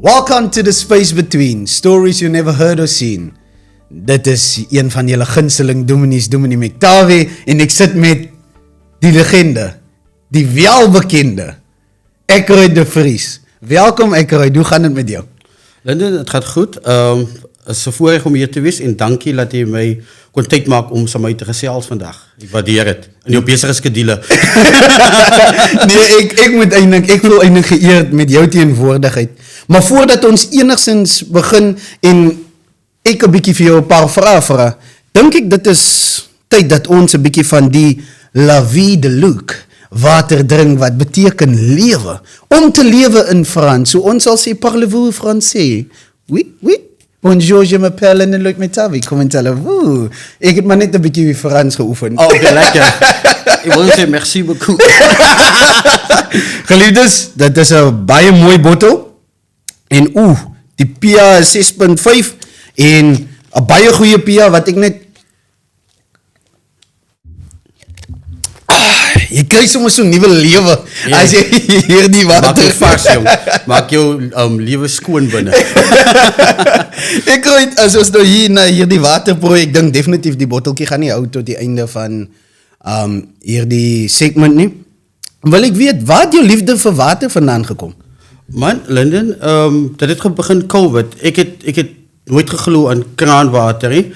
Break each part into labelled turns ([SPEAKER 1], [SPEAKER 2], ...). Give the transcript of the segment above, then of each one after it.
[SPEAKER 1] Welcome to the space between, stories you never heard or seen. Dit is een van julle gunsteling dominees, Dominee McTawie, en ek sit met die legende, die welbekende, Eckroyd de Vries. Welkom Eckroyd, hoe gaan het met jou?
[SPEAKER 2] Linden, het gaat goed. Het is een voorrecht om hier te wees en dankie dat jy my kon tyd maak om saam my te gesels vandag. Ek waardeer het. In jou besige skedule.
[SPEAKER 1] Nee, ek voel eintlik geëerd met jou teenwoordigheid. Maar voordat ons enigszins begin en ek 'n bietjie vir jou 'n paar vrae vra, dink ek dit is tyd dat ons 'n bietjie van die La Vie de Luc water drink wat beteken lewe. Om te lewe in Frans. So ons sal sê parlez-vous français? Oui, oui. Bonjour, je m'appelle Luc McTawie. Comment allez-vous? Ek het maar net 'n bietjie Frans geoefen.
[SPEAKER 2] Oh, okay, lekker. Ek wil sê merci beaucoup.
[SPEAKER 1] Geliefdes, dit is 'n baie mooi bottel. En die PIA is 6.5 en 'n baie goeie PIA wat ek net jy kry soms so 'n nuwe lewe as jy hierdie water
[SPEAKER 2] maak jou vars, jong. Maak jou lewe skoon binne.
[SPEAKER 1] Ek kry as ons nou hier na hierdie water prooi, ek dink definitief die botteltjie gaan nie hou tot die einde van hierdie segment nie. Wil ek weet, waar het jou liefde vir water vandaan gekom?
[SPEAKER 2] Man, Linden, dat het begin COVID. Ik het nooit geglo aan kraanwater nie.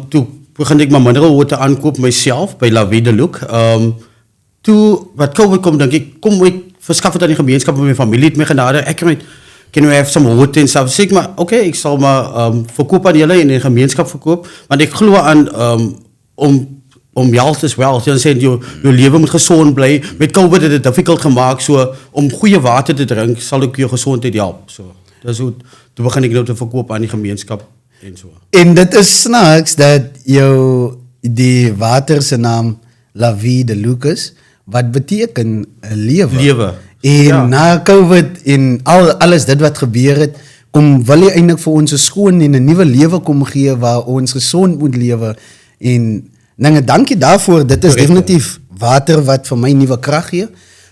[SPEAKER 2] Toe begin ek my mineral water aankoop myself by La Vie de Luc. Toe wat COVID kom, dink ek, kom ek verskaf het aan die gemeenskap met my familie het my genader. Ek can we have some water en stuff. Sê ek maar, okay, ek sal maar verkoop aan julle en die gemeenskap verkoop, want ek glo aan om health is wealth. Dan sê jou lewe moet gesond bly. Met COVID het dit difficult gemaak, so om goeie water te drink, sal ook jou gesondheid help. So, dis hoe, toe begin ek nou te verkoop aan die gemeenskap en so.
[SPEAKER 1] En dit is snaaks dat die water se naam La Vie de Luc is, wat beteken 'n lewe.
[SPEAKER 2] Lewe.
[SPEAKER 1] En na COVID en alles dit wat gebeur het, wil jy eintlik vir ons 'n skoon en 'n nuwe lewe kom gee waar ons gesond moet lewe. En dankie daarvoor. Dit is definitief water wat vir my nuwe krag gee.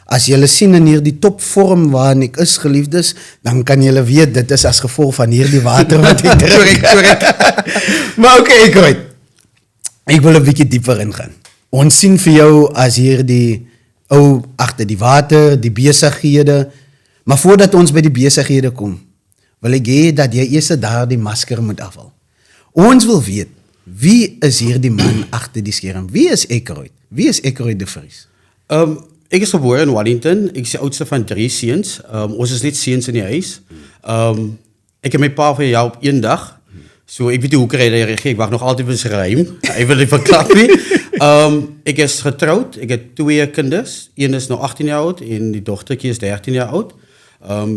[SPEAKER 1] As julle sien in hierdie topvorm waarin ek is, geliefdes, dan kan julle weet dit is as gevolg van hierdie water wat ek drink. Maar okay, ek wil 'n bietjie dieper ingaan. Ons sien vir jou as hierdie ou agter die water, die besighede. Maar voordat ons by die besighede kom, wil ek hê dat jy eers daardie masker moet afhaal. Ons wil weet, wie is hierdie man agter die skerm? Wie is Eckroyd? Wie is Eckroyd de Vries?
[SPEAKER 2] Ek is gebore in Wellington. Ek is die oudste van 3 seuns. Ons is net seuns in die huis. Ek het my pa verjaar op een dag. So ek weet nie hoe kry hy reageer. Ek wag nog altyd vir sy rym. Hy wil nie verklap nie. Ek is getroud. Ek het 2 kinders. Een is nou 18 jaar oud en die dogtertjie is 13 jaar oud.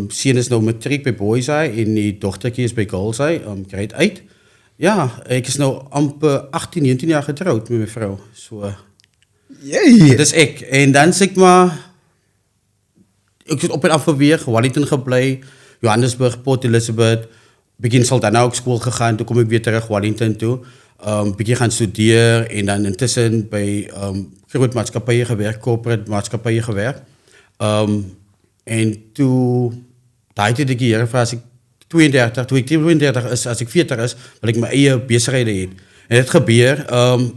[SPEAKER 2] Seun is nou matriek by Boys High en die dogtertjie is by Girls High. Grade 8. Ja, ek is nou amper 18, 19 jaar getrouwd met my vrou. So, dit is ek. En dan sê ek maar, ek het op en af beweeg, Wellington gebly, Johannesburg, Port Elizabeth, begin Saldanha ook skool gegaan, toe kom ek weer terug Wellington toe, begin gaan studeer en dan intussen by groot maatskappye gewerk, corporate maatskappye gewerk. En toe, daai het ek die Here vra as ek 32, toe ek 32 is, as ek 40 is, wil ek my eie besighede hê. En dit gebeur,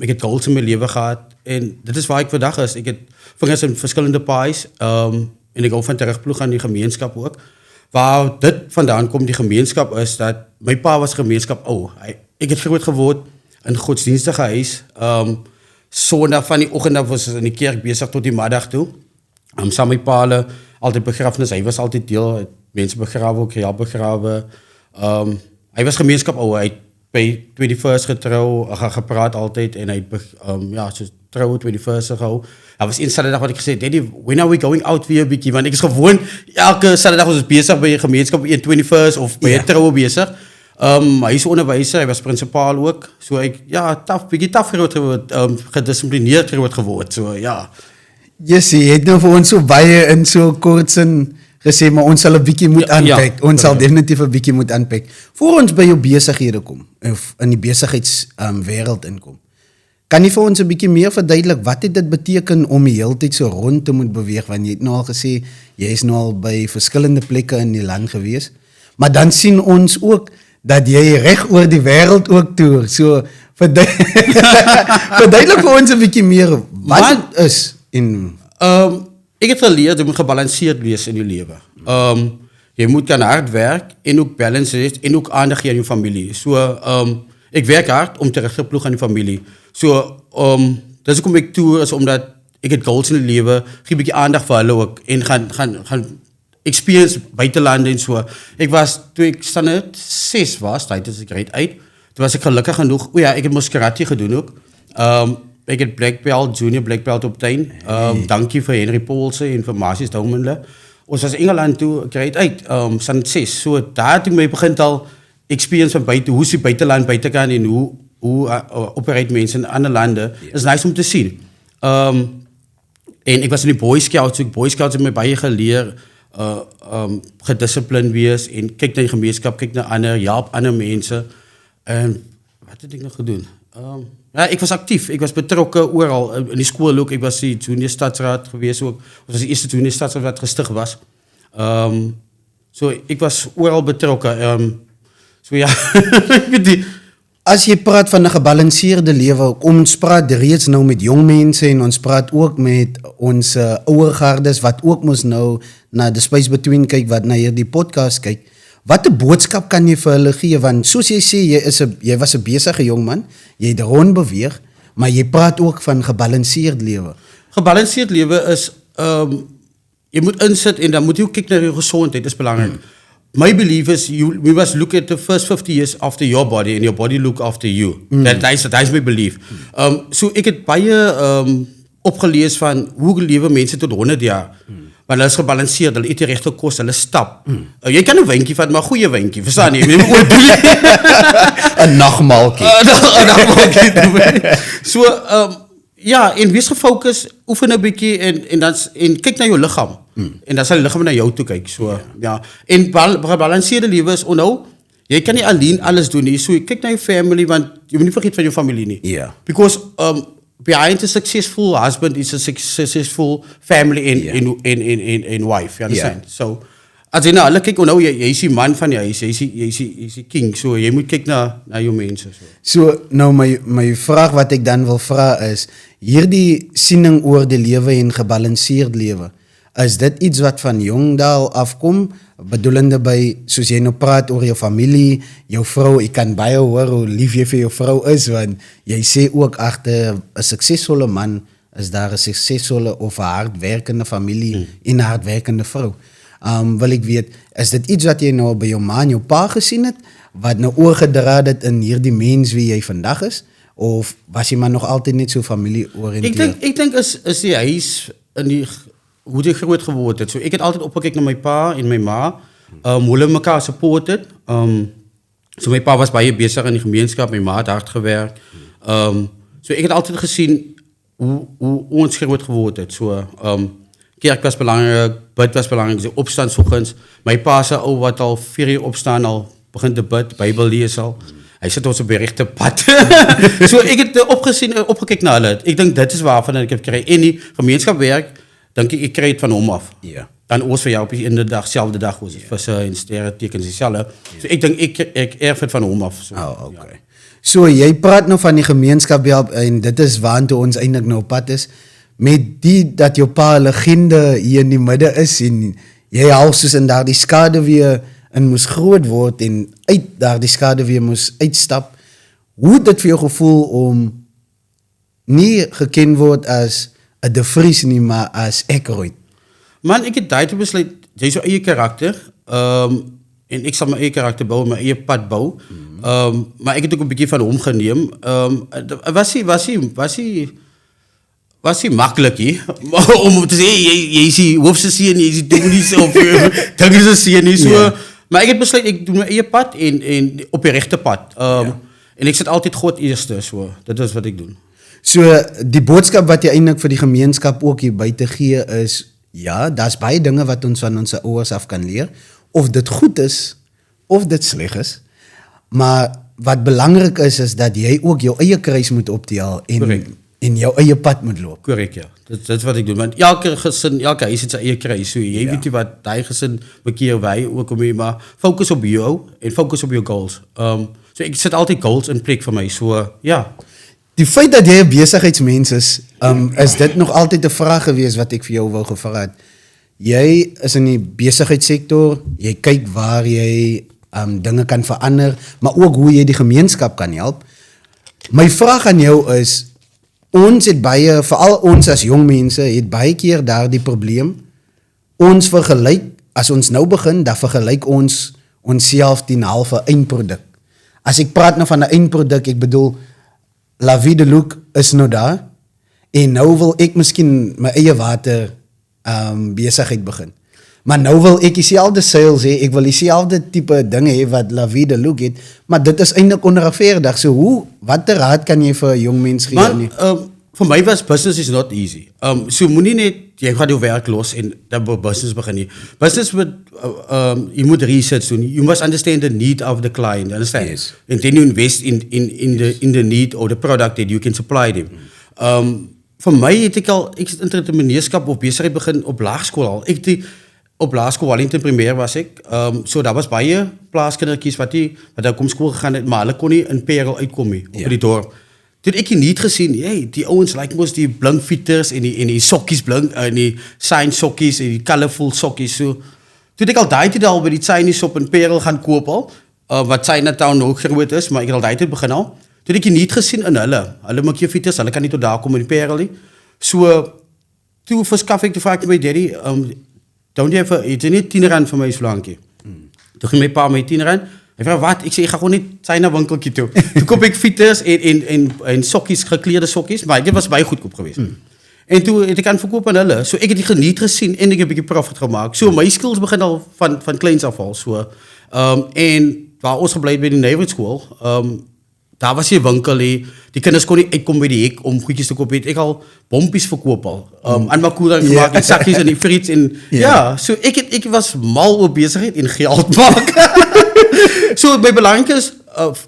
[SPEAKER 2] ek het goals in my lewe gehad, en dit is waar ek vandag is. Ek het vingers in verskillende paais, en ek hou van terugploeg aan die gemeenskap ook. Waar dit vandaan kom, die gemeenskap is, dat my pa was gemeenskap, ek het groot geword in godsdienstige huis, Sondag van die oggend af was in die kerk besig tot die middag toe, saam my pa, altyd begrafnis, hy was altyd deel, mense begrawe, ook real begrawe. Hy was gemeenskap, hy het by 21st getrou, gepraat altyd, en hy het so trouw 21st gehou. Daar was een Saterdag wat ek gesê, Daddy, when are we going out weer bietjie? Want ek is gewoon, elke Saterdag was ons besig by 'n gemeenskap, 21st of by 'n troue besig. Hy is onderwyser, hy was prinsipaal ook. So ek, bietjie taf groot geword, gedisciplineerd groot geword. So ja.
[SPEAKER 1] Jy het nou vir ons so baie in so kort sin gesê, maar ons sal 'n bietjie moet aanpak. Ons sal definitief 'n bietjie moet aanpak. Voor ons by jou besighede kom, of in die besigheidswêreld inkom, kan jy vir ons 'n bietjie meer verduidelik, wat het dit beteken om die hele tyd so rond te moet beweeg, want jy het nou al gesê, jy is nou al by verskillende plekke in die land gewees, Maar dan sien ons ook dat jy reg oor die wêreld ook toer. So verduidelik vir ons 'n bietjie meer wat dit is en
[SPEAKER 2] ek het geleerd jy moet gebalanseerd wees in jou lewe. Jy moet kan hard werk en ook balance hê en ook aandag gee aan jou familie. So ek werk hard om terug te ploeg aan die familie. So dis hoekom ek toer is omdat ek het goals in die lewe, gee 'n bietjie aandag vir hulle ook en gaan experience buitelande en so. Ek was toe ek standaard 6 was, tyd as ek red uit. Toe was ek gelukkig genoeg. O ja, ek het mos karate gedoen ook. Ek het black belt, junior black belt optein. Dankie vir Henry Paulse en vir Marcies Doumanle. Ons was in Engeland toe, ek red uit, standaard 6. So daar toe my begin al experience van buite, hoe is die buiteland buitekant en hoe operate mense in ander lande. Is nice om te sien. En ek was in die Boy Scouts, so Boy Scouts het my baie geleer gediscipline wees en kyk na die gemeenskap, kyk na ander, help ander mense. En wat het ek nog gedoen? Ja, ek was actief, ek was betrokke oral in die skool ook. Ek was die junior stadsraad gewees ook. Ons was die eerste junior stadsraad wat gestig was. So ek was oral betrokke. So ja, ek weet nie.
[SPEAKER 1] As jy praat van 'n gebalanseerde lewe, ons praat reeds nou met jong mense en ons praat ook met ons ouer gardes wat ook mos nou na The Space Between kyk, wat na hierdie podcast kyk. Wat 'n boodskap kan jy vir hulle gee? Want soos jy sê, jy was 'n besige jong man, jy het rond beweeg, maar jy praat ook van gebalanseerd lewe.
[SPEAKER 2] Gebalanseerd lewe is, jy moet insit en dan moet jy ook kyk na jou gesondheid, dis belangrik. My belief is we must look at the first 50 years after your body and your body look after you. That is my belief. So ek het baie opgelees van hoe lewe mense tot 100 jaar. Want hulle is gebalanseerd, hulle eet die regte kos, hulle stap. Jy kan 'n wyntjie vat, maar 'n goeie wyntjie, verstaan jy?
[SPEAKER 1] 'n nagmaaltjie.
[SPEAKER 2] 'n nagmaaltjie. So ja, en wees gefokus, oefen 'n bietjie en kyk na jou liggaam. En dan sal die liggaam na jou toe kyk. So ja. En gebalanseerde lewe is onthou, jy kan nie alleen alles doen nie. So kyk na jou family want jy moet nie vergeet van jou familie nie.
[SPEAKER 1] Yeah.
[SPEAKER 2] Because behind a successful husband is a successful family and wife, you understand? Yeah. So as jy nou hulle kyk onthou jy is die man van die huis, jy is die king. So jy moet kyk na jou mense
[SPEAKER 1] so nou my vraag wat ek dan wil vra is hierdie siening oor die lewe en gebalanseerd lewe. Is dit iets wat van jongdaal afkom, bedoelende by, soos jy nou praat oor jou familie, jou vrou, ek kan baie hoor hoe lief jy vir jou vrou is, want jy sê ook agter 'n suksesvolle man, is daar 'n suksesvolle of 'n hardwerkende familie en 'n hardwerkende vrou. Wil ek weet, is dit iets wat jy nou by jou ma en jou pa gesien het, wat nou oorgedra het in hierdie mens wie jy vandag is, of was jy maar nog altyd net so familie oriënteerd?
[SPEAKER 2] Ek dink is die huis in die hoe jy groot geword het. So ek het altyd opgekyk na my pa en my ma, hoe hulle mekaar support het. So my pa was baie besig in die gemeenskap, my ma het hard gewerk. So ek het altyd gesien hoe ons groot geword het. So kerk was belangrik, bid was belangrik, so opstaan soggens. My pa se ou wat al 4 uur opstaan al begin te bid, Bybel lees al. Hy sit ons op die regte pad. So ek het opgekyk na hulle. Ek dink dit is waarvan ek het kry. En die gemeenskap werk, dink ek kry dit van hom af.
[SPEAKER 1] Ja.
[SPEAKER 2] Dan oors vir jou op die ene dag, selfde dag oors, visse en sterre tekens dieselfde. So ek dink ek erf dit van hom af. So,
[SPEAKER 1] okay. Ja. So jy praat nou van die gemeenskap en dit is waantoe ons eintlik nou op pad is. Met die dat jou pa 'n legende hier in die midde is en jy half soos in daardie skaduwee in moes groot word en uit daardie skaduwee moes uitstap. Hoe het dit vir jou gevoel om nie geken word as 'n De Vries nie, maar as Eckroyd?
[SPEAKER 2] Man, ek het daai toe besluit, jy is jou eie karakter, en ek sal my eie karakter bou, my eie pad bou, maar ek het ook 'n bietjie van hom geneem. Was nie maklik nie, om te sê, jy is die hoofse seun, jy is die dominees of dinge se seun nie, so, yeah. Maar ek het besluit, ek doen my eie pad en op die regte pad, en ek sit altyd God eerste, so, dit is wat ek doen.
[SPEAKER 1] So, die boodskap wat jy eintlik vir die gemeenskap ook hier buite gee is, ja, daar's baie dinge wat ons van ons ouers af kan leer, of dit goed is, of dit sleg is, maar wat belangrik is dat jy ook jou eie kruis moet optel en en jou eie pad moet loop.
[SPEAKER 2] Korrek, ja. Dit wat ek doen. Want elke gesin, elke huis het sy eie kruis. So jy weet nie wat daai gesin bekeer wy ook om jy, maar fokus op jou en fokus op jou goals. So ek sit altyd goals in plek vir my. So ja.
[SPEAKER 1] Die feit dat jy 'n besigheidsmens is dit nog altyd 'n vraag gewees wat ek vir jou wou gevra het. Jy is in die besigheidssektor, jy kyk waar jy dinge kan verander, maar ook hoe jy die gemeenskap kan help. My vraag aan jou is, ons het baie, veral ons as jong mense, het baie keer daardie probleem. Ons vergelyk, as ons nou begin, dan vergelyk ons onsself teen halve eindproduk. As ek praat nou van 'n eindproduk, ek bedoel, La Vie de Luc is nou daar, en nou wil ek miskien my eie water besigheid begin. Maar nou wil ek dieselfde sales hê, ek wil dieselfde tipe dinge hê wat La Vie de Luc het, maar dit is eintlik onregverdig. So watter raad kan jy vir 'n jong mens gee?
[SPEAKER 2] Man, vir my was business is not easy. So moenie net, jy gaan jou werk los en dan business begin nie. Business moet, you moet research doen. You must understand the need of the client, understand?
[SPEAKER 1] Yes.
[SPEAKER 2] And then you invest in the need or the product that you can supply them. Vir my het ek entrepreneurskap of besigheid begin op laerskool al. Op laerskool Wellington Primêr was ek. So daar was baie plaaskindertjies wat daar kom skool gegaan het, maar hulle kon nie in Parel uitkom nie op die dorp. Toe ek nie gesien, die ouens lyk mos die blink fieters en die sokkies blink, en die shine sokkies en die colorful sokkies. So toe ek al daai tyd al by die Chinese shop in Parel gaan koop al, wat Chinatown nog groot is, maar ek het al daai tyd begin al. Toe ek nie gesien in hulle maak jou fieters, hulle kan nie tot daar kom in die Parel nie. So toe verskaf ek, toe vraag ek my daddy, don't jy het jy nie R10 vir my so lankie? Toe gee my pa my R10. Hy vra wat? Ek sê ek gaan gewoon nie China winkeltjie toe. Toe koop ek fieters en sokkies, gekleurde sokkies, maar dit was baie goedkoop geweest. En toe het ek aan verkoop aan hulle. So ek het die geniet gesien en ek het 'n bietjie profit gemaak. So my skills begin al van kleins af al. So en waar ons gebly het by die Neighborhood School, daar was 'n winkel hier. Die kinders kon nie uitkom by die hek om goedjies te koop. Het ek al bompies verkoop al. Aan Makura gemaak, en sakkies en die friets en so ek was mal op besigheid en geld maak. So my belangrijk is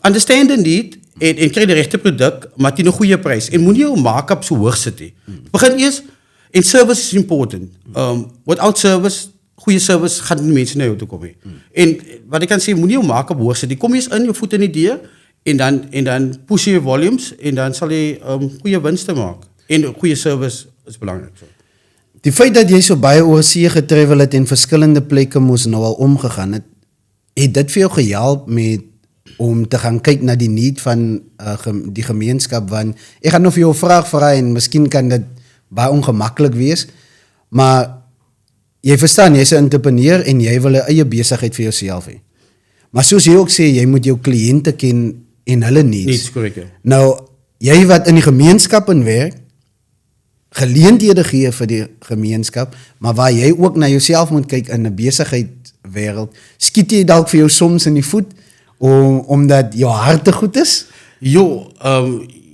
[SPEAKER 2] understand the need en kry die regte produk, maar teen 'n goeie prys. En moenie jou markup so hoog sit nie. Begin eers en service is important. Without service, goeie service gaan die mense na jou toe kom nie. En wat ek kan sê, moenie jou markup hoog sit nie. Kom eers in jou voet in die deur en dan push jy volumes en dan sal jy goeie winste maak. En goeie service is belangrik. So.
[SPEAKER 1] Die feit dat jy so baie oor see getravel het en verskillende plekke moes nou al omgegaan het dit vir jou gehelp met om te gaan kyk na die need van die gemeenskap, want ek gaan nou vir jou 'n vraag vra en miskien kan dit baie ongemaklik wees, maar jy verstaan, jy's 'n entrepreneur en jy wil 'n eie besigheid vir jouself hê. Maar soos jy ook sê, jy moet jou kliënte ken en hulle needs.
[SPEAKER 2] Korrek, ja.
[SPEAKER 1] Nou, jy wat in die gemeenskap in werk, geleenthede gee vir die gemeenskap, maar waar jy ook na jouself moet kyk in 'n besigheidwêreld, skiet jy dalk vir jou soms in die voet omdat jou hart te goed is?
[SPEAKER 2] Jo,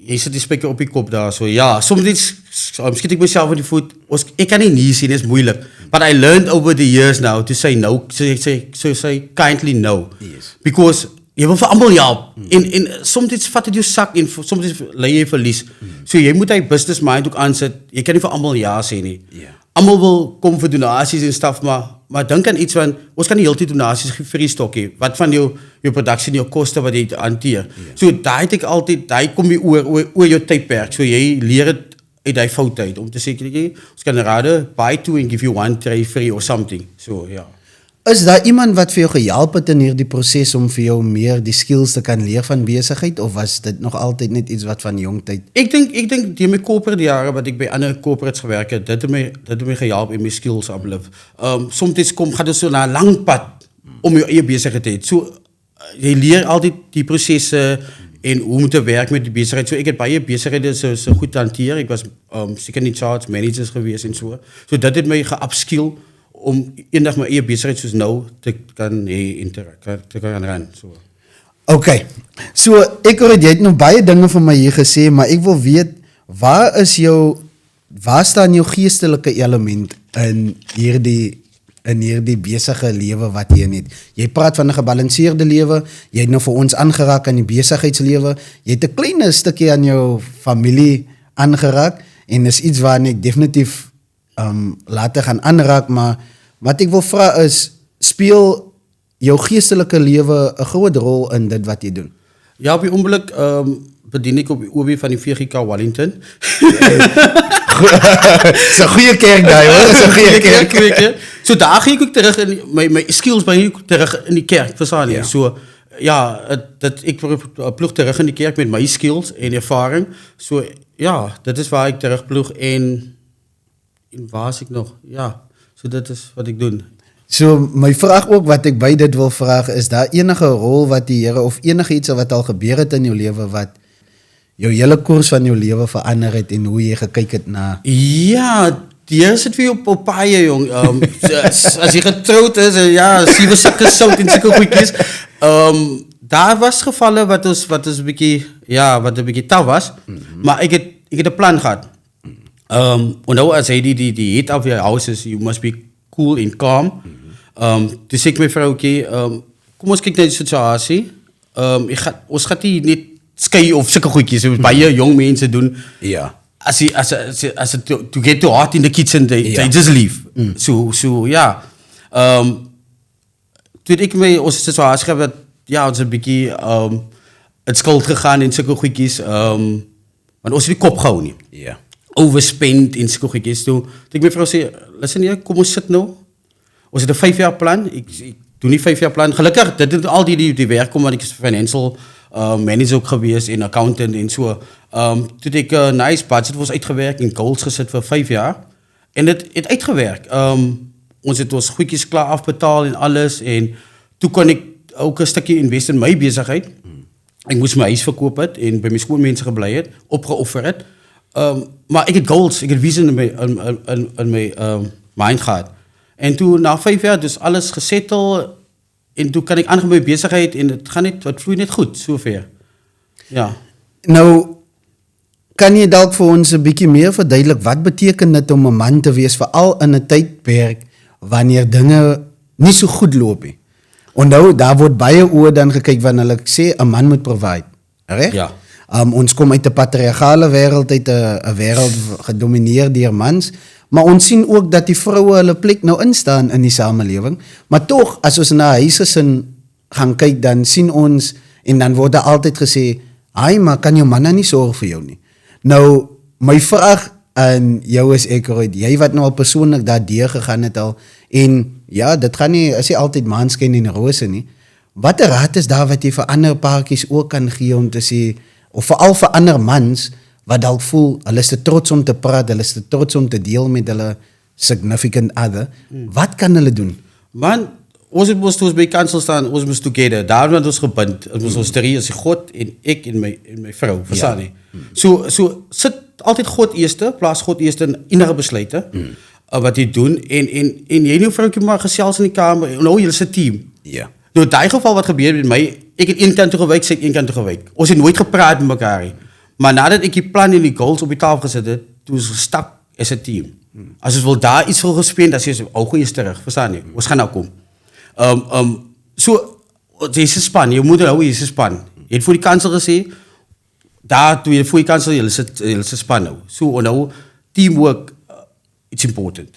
[SPEAKER 2] jy sit die spyker op die kop daar so. Ja, soms skiet ek myself in die voet. Ek kan nie sien, dit is moeilik. But I learned over the years now to say no, say kindly no.
[SPEAKER 1] Yes.
[SPEAKER 2] Because jy wil vir almal help. En soms vat dit jou sak en soms lei jy verlies. So jy moet hy business mind ook aansit. Jy kan nie vir almal ja sê nie.
[SPEAKER 1] Yeah.
[SPEAKER 2] Almal wil kom vir donasies en stuff, maar dink aan iets van ons kan nie heeltyd donasies gee vir die stokkie. Wat van jou production, jou koste wat jy hanteer. Yeah. So daai het ek altyd, daai kom jy oor jou tydperk. So jy leer dit uit daai fout uit om te sê ons kan rade buy two and give you one tray free or something. So ja.
[SPEAKER 1] Is daar iemand wat vir jou gehelp het in hierdie proses om vir jou meer die skills te kan leer van besigheid, of was dit nog altyd net iets wat van jong tyd?
[SPEAKER 2] Ek dink die my corporate jare wat ek by ander corporates gewerk het, dit het my gehelp en my skills uplift. Soms gaan dit so na 'n lang pad om jou eie besigheid te hê. So jy leer altyd die prosesse en hoe moet jy werk met die besigheid. So ek het baie besighede so goed hanteer. Ek was seker in charge managers gewees en so. So dit het my ge-upskill om eendag my eie besigheid soos nou te kan hê en te kan ran. So.
[SPEAKER 1] Okay. So ek hoor jy het nog baie dinge vir my hier gesê, maar ek wil weet waar staan jou geestelike element in hierdie besige lewe wat jy het? Jy praat van 'n gebalanseerde lewe, jy het nou vir ons aangeraak aan die besigheidslewe, jy het 'n klein stukkie aan jou familie aangeraak en is iets waarin ek definitief later gaan aanraak, maar wat ek wil vra is, speel jou geestelike lewe 'n groot rol in dit wat jy doen?
[SPEAKER 2] Ja, op die oomblik bedien ek op die OB van die VGK Wellington.
[SPEAKER 1] Dis 'n goeie kerk daai, hoor. Dis 'n goeie kerk.
[SPEAKER 2] So daar gaan ek ook terug in my skills bring ek terug in die kerk, verstaan jy?
[SPEAKER 1] Ja.
[SPEAKER 2] So ja, ek ploeg terug in die kerk met my skills en ervaring. So ja, dit is waar ek terugploeg en waar is ek nog? Ja, so dit is wat ek doen.
[SPEAKER 1] So my vraag ook wat ek by dit wil vraag, is daar enige rol wat die Here of enige iets wat al gebeur het in jou lewe wat jou hele koers van jou lewe verander het en hoe jy gekyk het na?
[SPEAKER 2] Ja, die Here sit vir jou op paaie, jong. As jy getroud is, ja, 7 sakke sout en sulke goedjies. Daar was gevalle wat ons 'n bietjie, ja, wat 'n bietjie taaf was, maar ek het 'n plan gehad. Nou as hy die head of your house is, you must be cool and calm. Dus ek my vroukie, kom ons kyk na die situasie. Ons gaan nie net skei of sulke goedjies, so baie jong mense doen.
[SPEAKER 1] Ja.
[SPEAKER 2] As it to get too hot in the kitchen, they just leave. So ja. Toe ek my ons situasie gehad, ja, ons 'n bietjie het skuld gegaan en sulke goedjies, want ons het die kop gehou nie.
[SPEAKER 1] Ja.
[SPEAKER 2] Overspend en sulke goedjies toe. Toe ek my vrou sê, "Listen hier, kom ons sit nou. Ons het 'n 5-jaar plan. Ek doen nie 5-jaar plan. Gelukkig, dit het al die werk kom, want ek is financial manager ook gewees en accountant en so. Toe ek 'n nice budget was uitgewerk en goals gesit vir 5 jaar. En dit het uitgewerk. Ons het ons goedjies klaar afbetaal en alles, en toe kon ek ook 'n stukkie invest in my besigheid. Ek moes my huis verkoop het en by my skoonmense gebly het, opgeoffer het. Maar ek het goals, ek het vision in my mind gehad. En toe na 5 jaar dus alles gesettel en toe kan ek aangaan met my besigheid en het vloei net goed sover. Ja.
[SPEAKER 1] Nou kan jy dalk vir ons 'n bietjie meer verduidelik wat beteken dit om 'n man te wees, veral in 'n tydperk wanneer dinge nie so goed loop nie. Onthou, daar word baie oor dan gekyk wanneer hulle sê 'n man moet provide, reg?
[SPEAKER 2] Ja.
[SPEAKER 1] Ons kom uit 'n patriargale wêreld, uit 'n wêreld gedomeineer deur mans, maar ons sien ook dat die vroue hulle plek nou instaan in die samelewing, maar tog as ons na huisgesin gaan kyk, dan sien ons en dan word daar altyd gesê, "Ai, maar kan jou man nie sorg vir jou nie?" Nou, my vraag aan jou is Eckroyd, jy wat nou al persoonlik daardeur gegaan het al, en ja, dit gaan nie, is nie altyd maanskyn en rose nie. Watter raad is daar wat jy vir ander paartjies ook kan gee om te sê, of veral vir ander mans, wat dalk voel, hulle is te trots om te praat, hulle is te trots om te deel met hulle significant other, wat kan hulle doen?
[SPEAKER 2] Man, ons moes by kansel staan, ons moes together, daar het ons gebind, ons drie is God en ek en my vrou, verstaan nie? So sit altyd God eerste, plaas God eerste in enige besluite, wat jy doen, en jy en jou vroukie maar gesels in die kamer, en nou, jy is 'n team.
[SPEAKER 1] Ja.
[SPEAKER 2] Nou, die geval wat gebeur met my, ek het een kant toe gewyk, sy het een kant toe gewyk. Ons het nooit gepraat met mekaar nie. Maar nadat ek die plan en die goals op die tafel gesit het, toe is gestak as 'n team. As ons wil daar iets vir gespend, dan sê ons, goeie is terug, verstaan nie? Ons gaan nou kom. So, jy is 'n span, jou moeder hou, jy is 'n span. Jy het voor die kansel gesê, daar toe jy voor die kansel, jy is 'n span nou. So, nou, teamwork, it's important.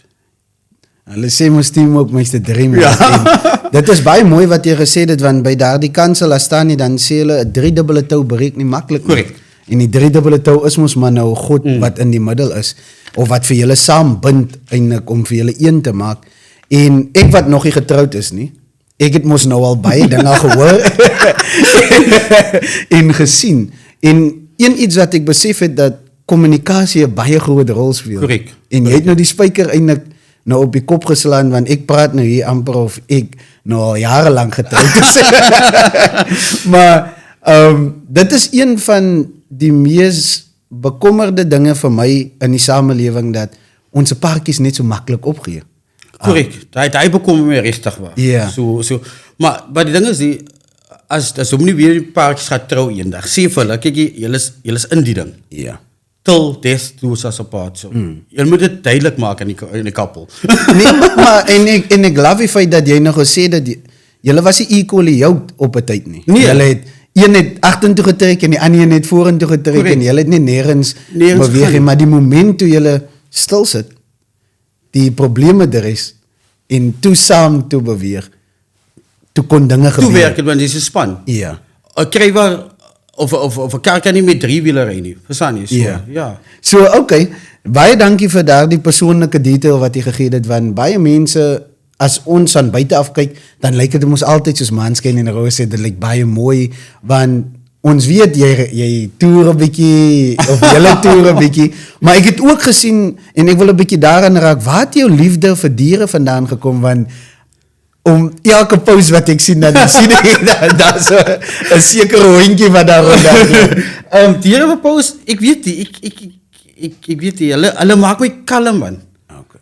[SPEAKER 1] Hulle sê mos teamwork makes the dream work. Dit is baie mooi wat jy gesê het, want by daardie kansel as staan nie, dan sê hulle 'n 3-dubbele tou breek nie maklik nie.
[SPEAKER 2] Correct.
[SPEAKER 1] En die 3-dubbele tou is mos maar nou God wat in die middel is, of wat vir julle saam bind eintlik om vir julle een te maak. En ek wat nog nie getroud is nie, ek het mos nou al baie dinge gehoor en gesien. En iets wat ek besef het, dat kommunikasie 'n baie groot rol speel.
[SPEAKER 2] Correct.
[SPEAKER 1] En jy het nou die spyker eintlik nou op die kop geslaan, want ek praat nou hier amper of ek nou al jarenlang getroud is. Maar dit is een van die mees bekommerde dinge vir my in die samelewing, dat ons paartjies net so maklik opgee.
[SPEAKER 2] Correct. Hy bekom my regtig waar.
[SPEAKER 1] Ja.
[SPEAKER 2] So, maar die ding is, as hom nie weer die paartjies gaat trou eendag, sê vir hulle, kyk, julle is in die ding.
[SPEAKER 1] Ja.
[SPEAKER 2] Till death do us apart. So. Jy moet dit duidelik maak in die koppel.
[SPEAKER 1] Nee, maar en ek love die feit dat jy nou gesê dat julle was nie equally yoked op 'n tyd nie.
[SPEAKER 2] Nee.
[SPEAKER 1] een het agtertoe getrek en die ander een het vorentoe getrek
[SPEAKER 2] Correct.
[SPEAKER 1] en julle het net nêrens
[SPEAKER 2] Nergens
[SPEAKER 1] beweeg nie,
[SPEAKER 2] gegaan.
[SPEAKER 1] maar die moment toe julle stil sit, die probleme er is en toe saam toe beweeg, toe kon dinge gebeur.
[SPEAKER 2] Toe werk het, want dis 'n span.
[SPEAKER 1] Ja.
[SPEAKER 2] 'n Krywer of 'n kar kan nie met 3 wiele ry nie. Verstaan jy? So,
[SPEAKER 1] Ja.
[SPEAKER 2] ja.
[SPEAKER 1] So, okay, baie dankie vir daardie persoonlike detail wat jy gegee het, want baie mense, as ons aan buite af kyk, dan lyk dit ons altyd soos maanskyn en rose, dit lyk baie mooi, want ons weet jy toer 'n bietjie, of julle toer 'n bietjie, maar ek het ook gesien, en ek wil 'n bietjie daaraan raak, waar het jou liefde vir diere vandaan gekom, want om elke post wat ek sien, dan sien ek daar's 'n sekere hondjie wat daar rondloop.
[SPEAKER 2] Diere op post, ek weet nie, ek weet nie, hulle maak my kalm, man.
[SPEAKER 1] Okay.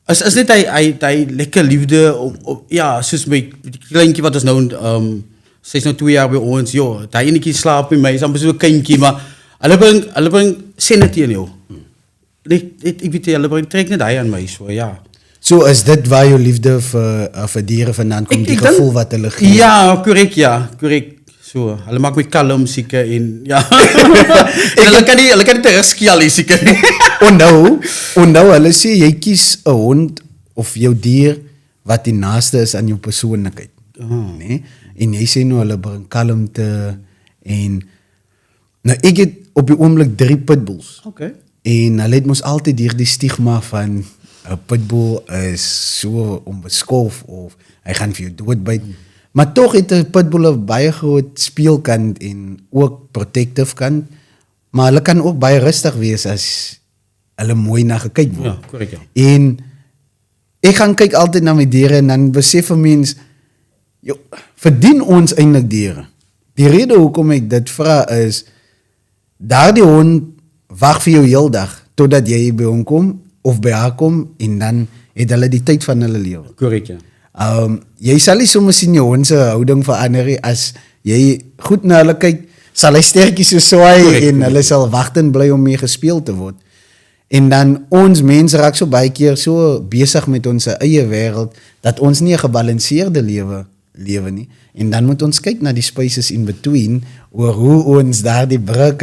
[SPEAKER 2] Is net hy lekker liefde om ja, soos my die kleintjie wat ons nou sy's nou 2 jaar by ons, joh, daai enetjie slaap by my, is amper so 'n kindjie, maar hulle bring sin teen jou. Ek weet nie, hulle bring trek net hy aan my, so ja.
[SPEAKER 1] So is dit waar jou liefde vir diere vandaan kom, die gevoel wat hulle gee?
[SPEAKER 2] Ja, korrek. So, hulle maak my kalm seker en ja. En hulle kan nie terugskiel nie seker nie.
[SPEAKER 1] Onthou, hulle sê jy kies 'n hond of jou dier wat die naaste is aan jou persoonlikheid. Nee? En jy sê nou hulle bring kalmte en nou ek het op die oomblik 3 pitbulls.
[SPEAKER 2] Okay.
[SPEAKER 1] En hulle het mos altyd hierdie stigma van 'n pitbull is so onbeskof of hy gaan vir jou doodbyt. Maar tog het 'n pitbull 'n baie groot speelkant en ook protective kant. Maar hulle kan ook baie rustig wees as hulle mooi na gekyk word.
[SPEAKER 2] Ja, korrek ja.
[SPEAKER 1] En ek gaan kyk altyd na my diere en dan besef 'n mens, verdien ons eintlik diere? Die rede hoekom ek dit vra is, daardie hond wag vir jou heeldag totdat jy by hom kom of by haar kom en dan het hulle die tyd van hulle lewe.
[SPEAKER 2] Korrek ja.
[SPEAKER 1] Jy sal nie sommer sien jou hond se houding verander nie, as jy goed na hulle kyk, sal hy stertjies so swaai en hulle sal wagtend bly om mee gespeel te word. En dan ons mense raak so baie keer so besig met ons eie wêreld dat ons nie 'n gebalanseerde lewe nie. En dan moet ons kyk na die spaces in between oor hoe ons daardie brug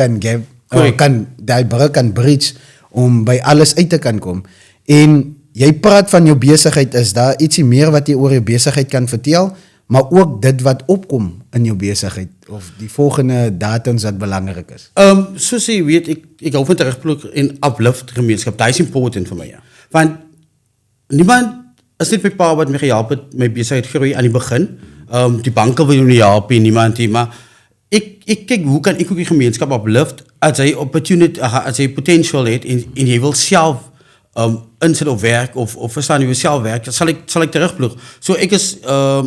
[SPEAKER 1] kan bridge om by alles uit te kan kom. En jy praat van jou besigheid, is daar ietsie meer wat jy oor jou besigheid kan vertel, maar ook dit wat opkom in jou besigheid of die volgende datums wat belangrik is?
[SPEAKER 2] Soos jy weet, ek hou van terugpluk en uplift gemeenskap. Dit is important vir my. Ja. Want niemand is net my pa wat my gehelp het my besigheid groei aan die begin. Die banke wil jou nie help nie, niemand nie, maar ek kyk hoe kan ek ook die gemeenskap uplift as hy opportunity, as hy potential het en jy wil self insit op werk of verstaan jy wil self werk, sal ek terugploeg. So ek is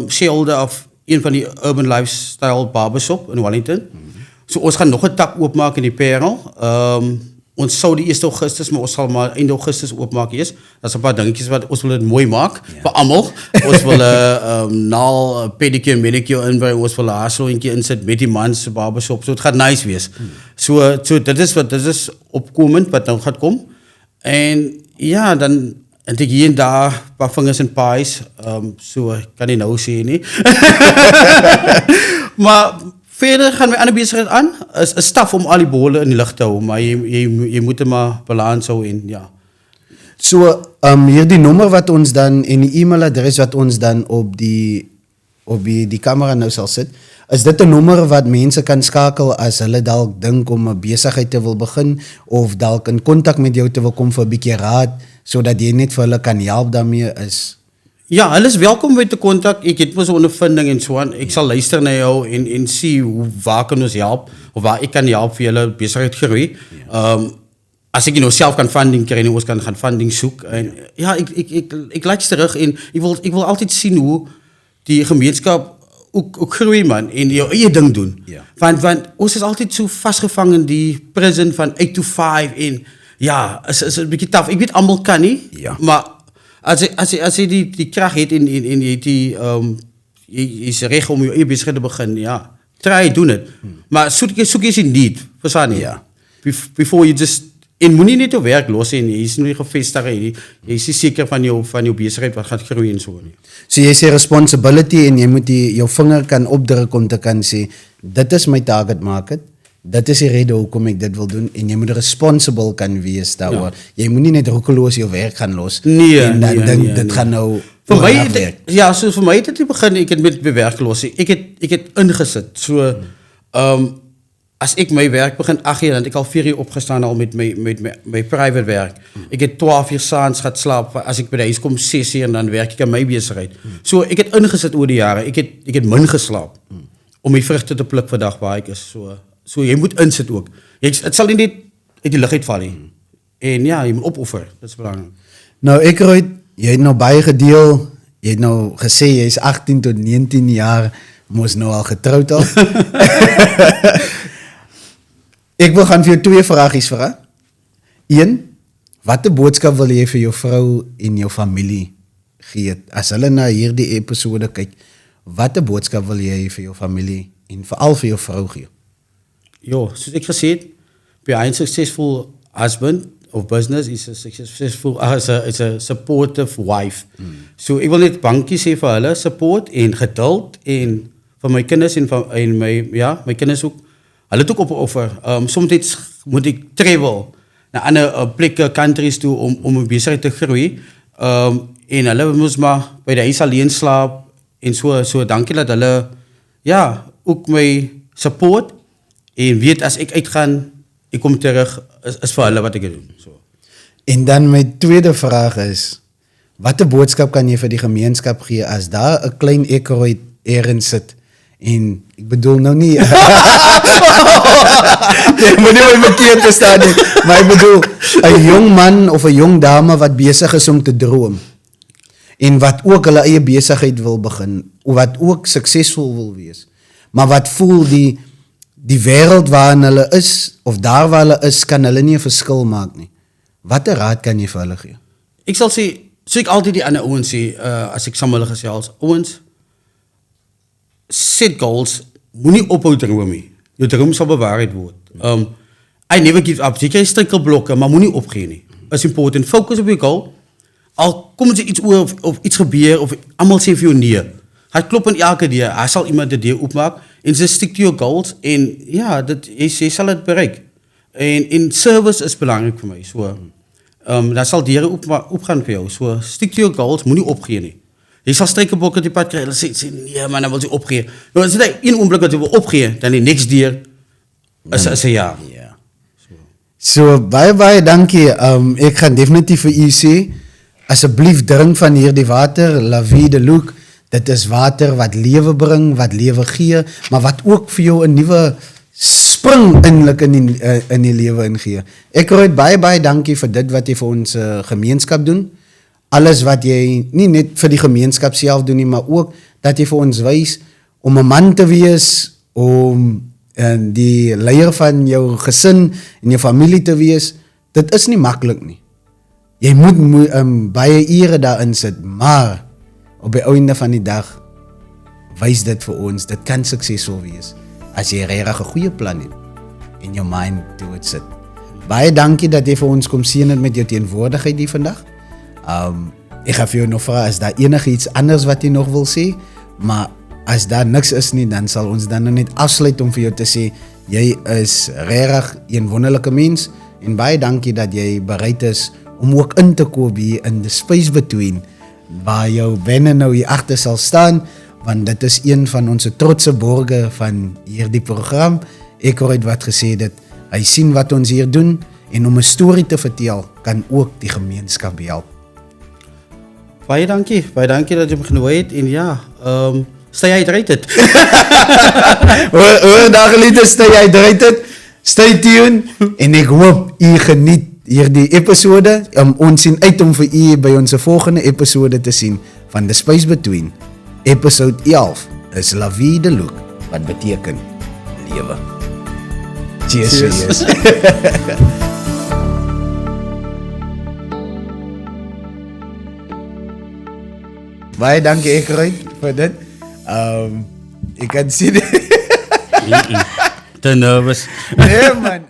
[SPEAKER 2] shareholder of een van die Urban Lifestyle Barbershop in Wellington. So ons gaan nog 'n tak oopmaak in die Parel. Ons sou die 1 Augustus, maar ons sal maar einde Augustus oopmaak eers. Daar's 'n paar dingetjies wat ons wil dit mooi maak vir almal. Ons wil 'n nail pedicure manicure inbring, ons wil 'n haarsaloontjie insit met die mans se barbershop. So dit gaan nice wees. So dit is opkomend wat nou gaan kom. En ja, dan het ek hier en daar 'n paar vingers en pies. So kan nie nou sê nie. Maar verder gaan my ander besigheid aan. Is 'n staf om al die bolle in die lug te hou, maar jy moet hom maar balans hou en ja.
[SPEAKER 1] So hierdie nommer wat ons dan en die e-mailadres wat ons dan op die kamera nou sal sit, is dit 'n nommer wat mense kan skakel as hulle dalk dink om 'n besigheid te wil begin of dalk in kontak met jou te wil kom vir 'n bietjie raad sodat jy net vir hulle kan help daarmee is?
[SPEAKER 2] Ja, hulle is welkom by te kontak. Ek het mos 'n ondervinding en so aan. Ek sal luister na jou en sien waar kan ons help of waar ek kan help vir julle besigheid groei. As ek nou self kan funding kry en ons kan gaan funding soek en ja, ek luister terug en ek wil altyd sien hoe die gemeenskap ook groei man en jou eie ding doen.
[SPEAKER 1] Ja.
[SPEAKER 2] Want ons is altyd so vasgevang in die prison van 8 to 5 en ja, is 'n bietjie taaf. Ek weet almal kan nie, maar as jy die krag het en jy het jy is reg om jou eie besigheid te begin, ja, try doen dit. Maar soek jy nie, verstaan nie?
[SPEAKER 1] Ja.
[SPEAKER 2] Before you just En moenie net jou werk los en jy is nie gevestig en jy is nie seker van jou besigheid wat gaan groei en so nie.
[SPEAKER 1] So jy sê responsibility en jy moet jou vinger kan opdruk om te kan sê, dit is my target market, dit is die rede hoekom ek dit wil doen en jy moet responsible kan wees daaroor. Ja. Jy moet nie net roekeloos jou werk gaan los en dan dink dit gaan nou
[SPEAKER 2] vir my so vir my het dit begin ek het met my werk los. Ek het ingesit. So as ek my werk begin 8 uur dan het ek al 4 uur opgestaan al met my private werk. Ek het 12 uur saans gaan slaap as ek by die huis kom 6 uur en dan werk ek aan my besigheid. So ek het ingesit oor die jare. Ek het min geslaap om my vrugte te pluk vir dag waar ek is. So jy moet insit ook. Het sal nie net uit die lug uitval nie. En ja, jy moet opoffer. Dit is belangrik.
[SPEAKER 1] Nou ek jy het nou baie gedeel. Jy het nou gesê jy is 18 tot 19 jaar moes nou al getroud al. Ek wil gaan vir jou 2 vragies vra. 1, watter boodskap wil jy vir jou vrou en jou familie gee? As hulle na hierdie episode kyk, watter boodskap wil jy vir jou familie en veral vir jou vrou gee?
[SPEAKER 2] Jo, soos ek gesê het, behind successful husband of business is a successful is a supportive wife. So ek wil net dankie sê vir hulle support en geduld en vir my kinders en my kinders ook. Hulle het ook opoffer. Soms moet ek travel na ander plekke, countries toe om my besigheid te groei. En hulle moes maar by die huis alleen slaap en so dankie dat hulle ook my support en weet as ek uitgaan, ek kom terug, is vir hulle wat ek doen. So.
[SPEAKER 1] En dan my tweede vraag is, watter boodskap kan jy vir die gemeenskap gee as daar 'n klein Ekeroid erin sit? En ek bedoel nou nie, jy moet nie my verkeerd verstaan nie, maar ek bedoel, 'n jong man of 'n jong dame wat besig is om te droom, en wat ook hulle eie besigheid wil begin, wat ook suksesvol wil wees, maar wat voel die wêreld waarin hulle is, of daar waar hulle is, kan hulle nie 'n verskil maak nie. Watter raad kan jy vir hulle gee?
[SPEAKER 2] Ek sal sê, so ek altyd die ander ouens sê, as ek saam hulle gesels, ouens, set goals, moenie ophou droom nie. Jou droom sal bewaarheid word. I never give up. Jy kry struikelblokke, maar moenie opgee nie. Is important. Focus op jou goal. Al kom jy iets oor of iets gebeur of almal sê vir jou nee. Hy klop in elke deur. Hy sal iemand die deur oopmaak en jy stick to your goals en ja, jy sal dit bereik. En service is belangrik vir my. So dan sal deure oopgaan vir jou. So stick to your goals, moenie opgee nie. Jy sal struikelblokke op die pad kry. Hulle sê nee man, dan wil jy opgee. Nou as jy een oomblik wat jy wil opgee, dan die next deur is 'n ja.
[SPEAKER 1] So baie dankie. Ek gaan definitief vir u sê, asseblief drink van hierdie water, La Vie de Luc. Dit is water wat lewe bring, wat lewe gee, maar wat ook vir jou 'n nuwe spring eintlik in die lewe ingee. Ek rooi baie dankie vir dit wat jy vir ons gemeenskap doen. Alles wat jy nie net vir die gemeenskap self doen nie, maar ook dat jy vir ons wys om 'n man te wees, om die leier van jou gesin en jou familie te wees. Dit is nie maklik nie. Jy moet baie ure daarin sit, maar op die einde van die dag wys dit vir ons, dit kan suksesvol wees as jy regtig 'n goeie plan het en jou mind toe dit sit. Baie dankie dat jy vir ons kom sien het met jou teenwoordigheid hier vandag. Ek gaan vir jou nog vra, is daar enigiets anders wat jy nog wil sê? Maar as daar niks is nie, dan sal ons dan net afsluit om vir jou te sê, jy is regtig 'n wonderlike mens en baie dankie dat jy bereid is om ook in te koop hier in the space between, waar jou wenne nou hier agter sal staan, want dit is een van ons trotse borge van hierdie program. Ek het wat gesê dit, hy sien wat ons hier doen en om 'n storie te vertel kan ook die gemeenskap help.
[SPEAKER 2] Baie dankie dat jy my genooi het en ja, stay hydrated.
[SPEAKER 1] Hoor dagelite, stay hydrated, stay tuned en ek hoop u geniet hierdie episode. Ons sien uit om vir u by ons volgende episode te sien van The Space Between. Episode 11 is La Vie de Luc, wat beteken lewe. Cheers. Baie dankie Ekeroid vir dit. Ek kan sien
[SPEAKER 2] Te nervous.
[SPEAKER 1] Nee man.